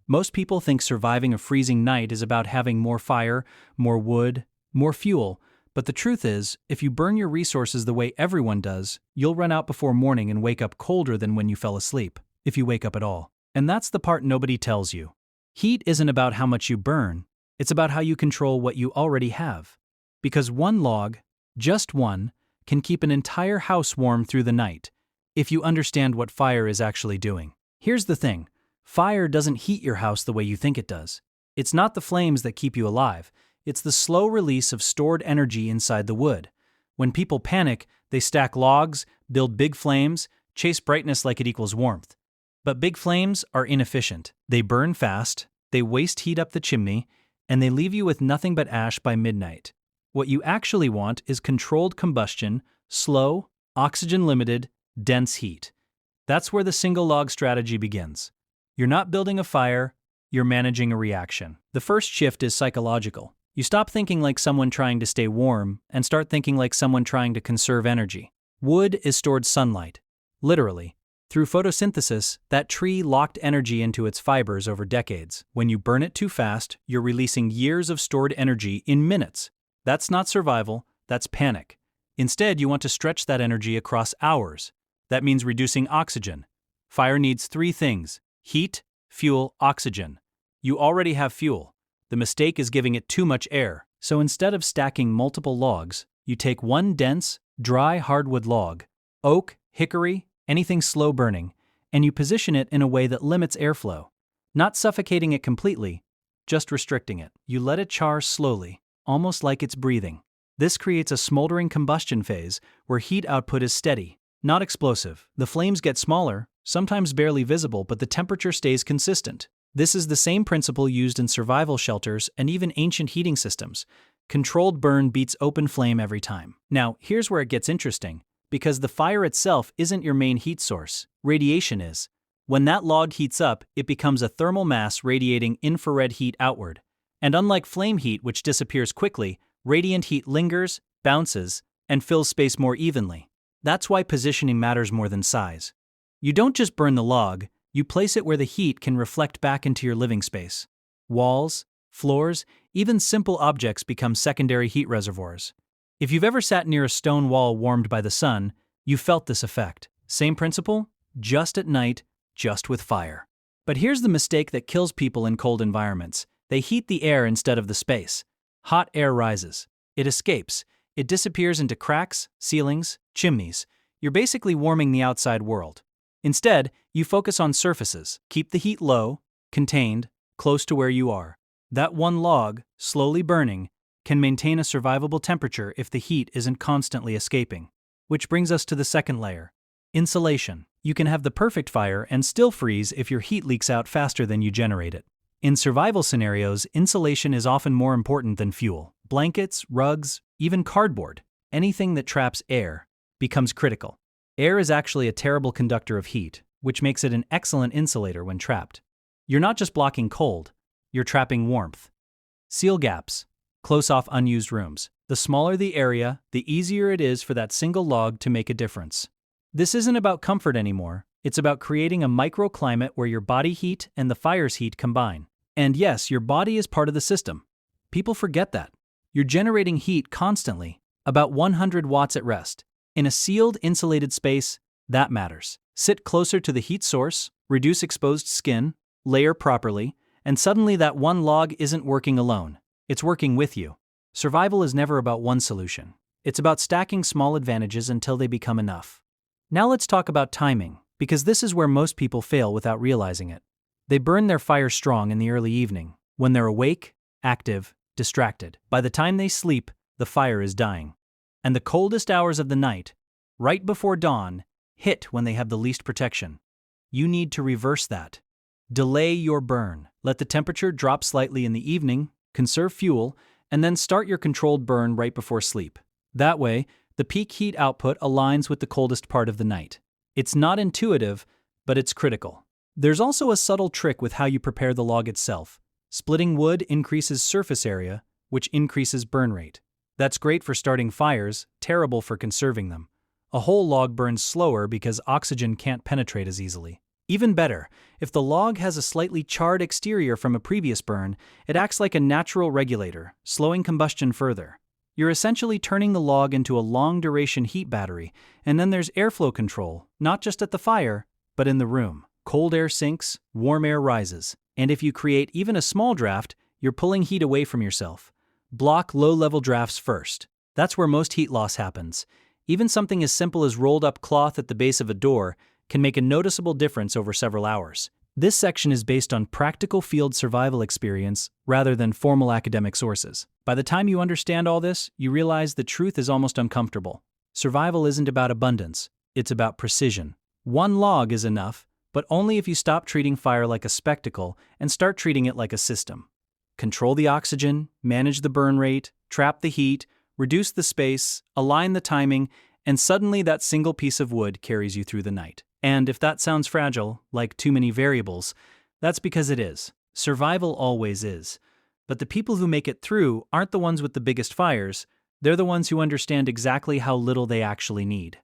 Most people think surviving a freezing night is about having more fire, more wood, more fuel, but the truth is, if you burn your resources the way everyone does, you'll run out before morning and wake up colder than when you fell asleep, if you wake up at all. And that's the part nobody tells you. Heat isn't about how much you burn, it's about how you control what you already have. Because one log, just one, can keep an entire house warm through the night, if you understand what fire is actually doing. Here's the thing. Fire doesn't heat your house the way you think it does. It's not the flames that keep you alive, it's the slow release of stored energy inside the wood. When people panic, they stack logs, build big flames, chase brightness like it equals warmth. But big flames are inefficient. They burn fast, they waste heat up the chimney, and they leave you with nothing but ash by midnight. What you actually want is controlled combustion, slow, oxygen-limited, dense heat. That's where the single log strategy begins. You're not building a fire, you're managing a reaction. The first shift is psychological. You stop thinking like someone trying to stay warm and start thinking like someone trying to conserve energy. Wood is stored sunlight. Literally. Through photosynthesis, that tree locked energy into its fibers over decades. When you burn it too fast, you're releasing years of stored energy in minutes. That's not survival, that's panic. Instead, you want to stretch that energy across hours. That means reducing oxygen. Fire needs three things: heat, fuel, oxygen. You already have fuel. The mistake is giving it too much air. So instead of stacking multiple logs, you take one dense, dry hardwood log, oak, hickory, anything slow burning, and you position it in a way that limits airflow. Not suffocating it completely, just restricting it. You let it char slowly, almost like it's breathing. This creates a smoldering combustion phase where heat output is steady, not explosive. The flames get smaller, sometimes barely visible, but the temperature stays consistent. This is the same principle used in survival shelters and even ancient heating systems. Controlled burn beats open flame every time. Now, here's where it gets interesting, because the fire itself isn't your main heat source. Radiation is. When that log heats up, it becomes a thermal mass radiating infrared heat outward. And unlike flame heat, which disappears quickly, radiant heat lingers, bounces, and fills space more evenly. That's why positioning matters more than size. You don't just burn the log, you place it where the heat can reflect back into your living space. Walls, floors, even simple objects become secondary heat reservoirs. If you've ever sat near a stone wall warmed by the sun, you've felt this effect. Same principle, just at night, just with fire. But here's the mistake that kills people in cold environments. They heat the air instead of the space. Hot air rises. It escapes. It disappears into cracks, ceilings, chimneys. You're basically warming the outside world. Instead, you focus on surfaces. Keep the heat low, contained, close to where you are. That one log, slowly burning, can maintain a survivable temperature if the heat isn't constantly escaping. Which brings us to the second layer. Insulation. You can have the perfect fire and still freeze if your heat leaks out faster than you generate it. In survival scenarios, insulation is often more important than fuel. Blankets, rugs, even cardboard, anything that traps air, becomes critical. Air is actually a terrible conductor of heat, which makes it an excellent insulator when trapped. You're not just blocking cold, you're trapping warmth. Seal gaps. Close off unused rooms. The smaller the area, the easier it is for that single log to make a difference. This isn't about comfort anymore, it's about creating a microclimate where your body heat and the fire's heat combine. And yes, your body is part of the system. People forget that. You're generating heat constantly, about 100 watts at rest. In a sealed, insulated space, that matters. Sit closer to the heat source, reduce exposed skin, layer properly, and suddenly that one log isn't working alone. It's working with you. Survival is never about one solution. It's about stacking small advantages until they become enough. Now let's talk about timing, because this is where most people fail without realizing it. They burn their fire strong in the early evening, when they're awake, active, distracted. By the time they sleep, the fire is dying. And the coldest hours of the night, right before dawn, hit when they have the least protection. You need to reverse that. Delay your burn. Let the temperature drop slightly in the evening, conserve fuel, and then start your controlled burn right before sleep. That way, the peak heat output aligns with the coldest part of the night. It's not intuitive, but it's critical. There's also a subtle trick with how you prepare the log itself. Splitting wood increases surface area, which increases burn rate. That's great for starting fires, terrible for conserving them. A whole log burns slower because oxygen can't penetrate as easily. Even better, if the log has a slightly charred exterior from a previous burn, it acts like a natural regulator, slowing combustion further. You're essentially turning the log into a long-duration heat battery, and then there's airflow control, not just at the fire, but in the room. Cold air sinks, warm air rises, and if you create even a small draft, you're pulling heat away from yourself. Block low-level drafts first. That's where most heat loss happens. Even something as simple as rolled-up cloth at the base of a door can make a noticeable difference over several hours. This section is based on practical field survival experience rather than formal academic sources. By the time you understand all this, you realize the truth is almost uncomfortable. Survival isn't about abundance, it's about precision. One log is enough, but only if you stop treating fire like a spectacle and start treating it like a system. Control the oxygen, manage the burn rate, trap the heat, reduce the space, align the timing, and suddenly that single piece of wood carries you through the night. And if that sounds fragile, like too many variables, that's because it is. Survival always is. But the people who make it through aren't the ones with the biggest fires, they're the ones who understand exactly how little they actually need.